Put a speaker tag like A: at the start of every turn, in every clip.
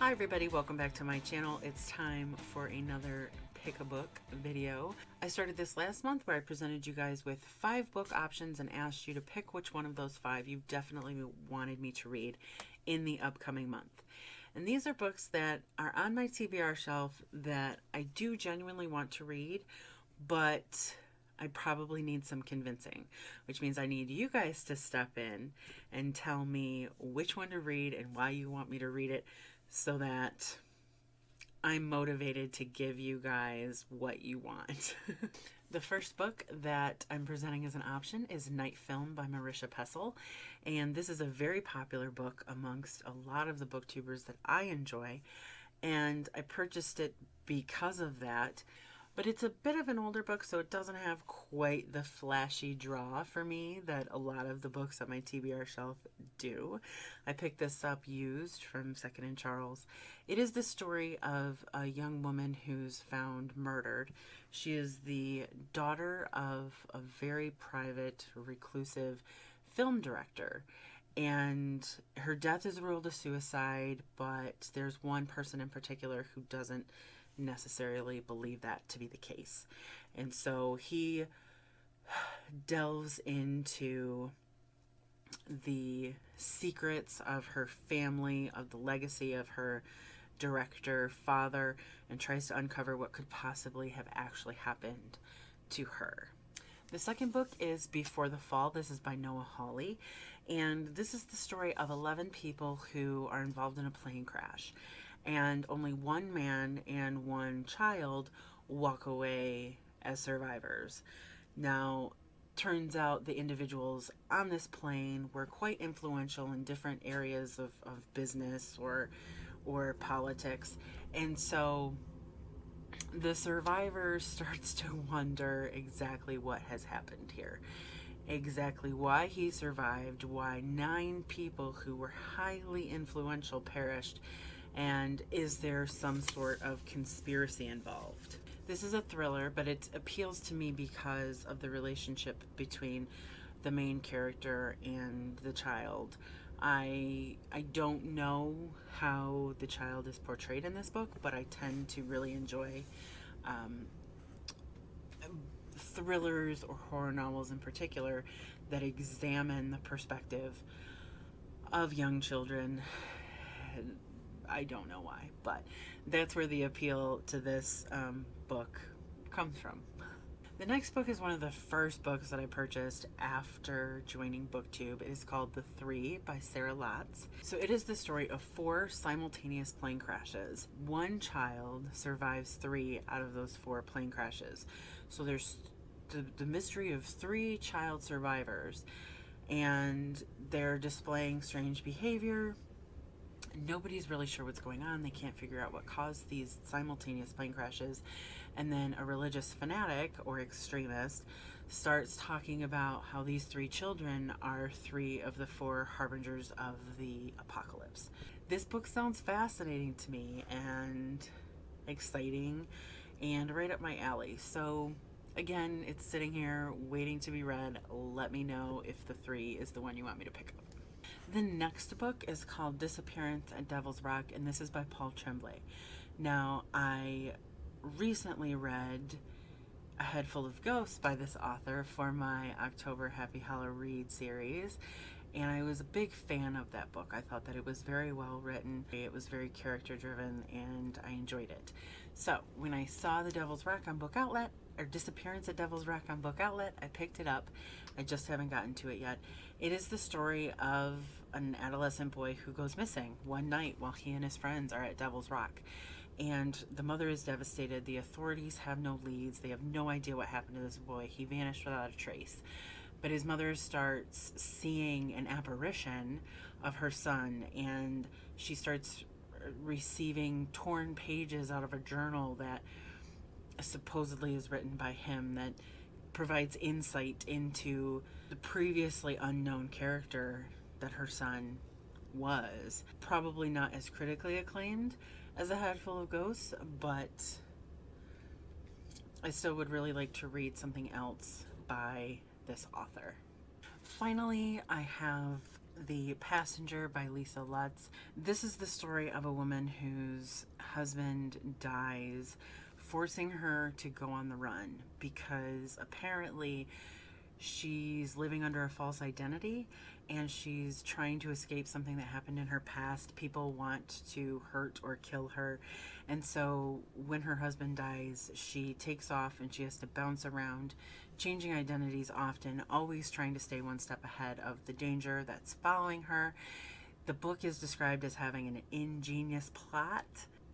A: Hi everybody, welcome back to my channel. It's time for another pick a book video. I started this last month where I presented you guys with 5 book options and asked you to pick which one of those 5 you definitely wanted me to read in the upcoming month. And these are books that are on my TBR shelf that I do genuinely want to read, but I probably need some convincing, which means I need you guys to step in and tell me which one to read and why you want me to read it so that I'm motivated to give you guys what you want. The first book that I'm presenting as an option is Night Film by Marisha Pessl, and this is a very popular book amongst a lot of the booktubers that I enjoy, and I purchased it because of that. But it's a bit of an older book, so it doesn't have quite the flashy draw for me that a lot of the books on my TBR shelf do. I picked this up used from Second & Charles. It is the story of a young woman who's found murdered. She is the daughter of a very private, reclusive film director. And her death is ruled a suicide, but there's one person in particular who doesn't necessarily believe that to be the case. And so he delves into the secrets of her family, of the legacy of her director father, and tries to uncover what could possibly have actually happened to her. The second book is Before the Fall. This is by Noah Hawley, and this is the story of 11 people who are involved in a plane crash, and only one man and one child walk away as survivors. Now, turns out the individuals on this plane were quite influential in different areas of business or politics, and so the survivor starts to wonder exactly what has happened here, exactly why he survived, why 9 people who were highly influential perished, and is there some sort of conspiracy involved. This is a thriller, but it appeals to me because of the relationship between the main character and the child. I don't know how the child is portrayed in this book, but I tend to really enjoy thrillers or horror novels in particular that examine the perspective of young children. I don't know why, but that's where the appeal to this book comes from. The next book is one of the first books that I purchased after joining BookTube. It is called TheThree by Sarah Latz. So it is the story of 4 simultaneous plane crashes. One child survives 3 out of those 4 plane crashes. So there's the mystery of 3 child survivors, and they're displaying strange behavior. Nobody's really sure what's going on. They can't figure out what caused these simultaneous plane crashes. And then a religious fanatic or extremist starts talking about how these 3 children are 3 of the 4 harbingers of the apocalypse. This book sounds fascinating to me and exciting and right up my alley. So again, it's sitting here waiting to be read. Let me know if TheThree is the one you want me to pick up. The next book is called Disappearance at Devil's Rock, and this is by Paul Tremblay. Now, I recently read A Head Full of Ghosts by this author for my October Happy Hollow Read series, and I was a big fan of that book. I thought that it was very well written, it was very character driven, and I enjoyed it. So when I saw The Devil's Rock on Book Outlet, or Disappearance at Devil's Rock on Book Outlet, I picked it up. I just haven't gotten to it yet. It is the story of an adolescent boy who goes missing one night while he and his friends are at Devil's Rock. And the mother is devastated. The authorities have no leads. They have no idea what happened to this boy. He vanished without a trace. But his mother starts seeing an apparition of her son, and she starts receiving torn pages out of a journal that supposedly is written by him that provides insight into the previously unknown character that her son was. Probably not as critically acclaimed as A Head Full of Ghosts, but I still would really like to read something else by this author. Finally, I have The Passenger by Lisa Lutz. This is the story of a woman whose husband dies, forcing her to go on the run because apparently she's living under a false identity and she's trying to escape something that happened in her past. People want to hurt or kill her. And so when her husband dies, she takes off and she has to bounce around, changing identities often, always trying to stay one step ahead of the danger that's following her. The book is described as having an ingenious plot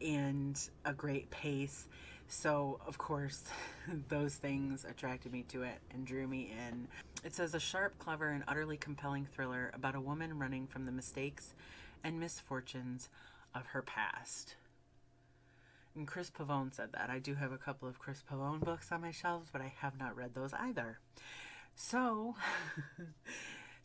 A: and a great pace. So, of course, those things attracted me to it and drew me in. It says a sharp, clever, and utterly compelling thriller about a woman running from the mistakes and misfortunes of her past. And Chris Pavone said that. I do have a couple of Chris Pavone books on my shelves, but I have not read those either. So,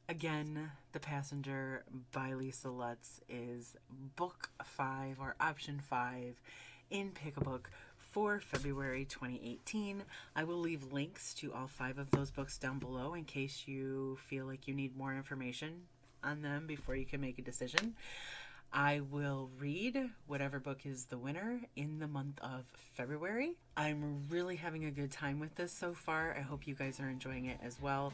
A: again, The Passenger by Lisa Lutz is book 5 or option 5 in Pick a Book for February 2018. I will leave links to all 5 of those books down below in case you feel like you need more information on them before you can make a decision. I will read whatever book is the winner in the month of February. I'm really having a good time with this so far. I hope you guys are enjoying it as well.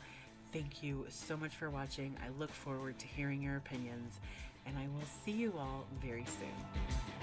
A: Thank you so much for watching. I look forward to hearing your opinions, and I will see you all very soon.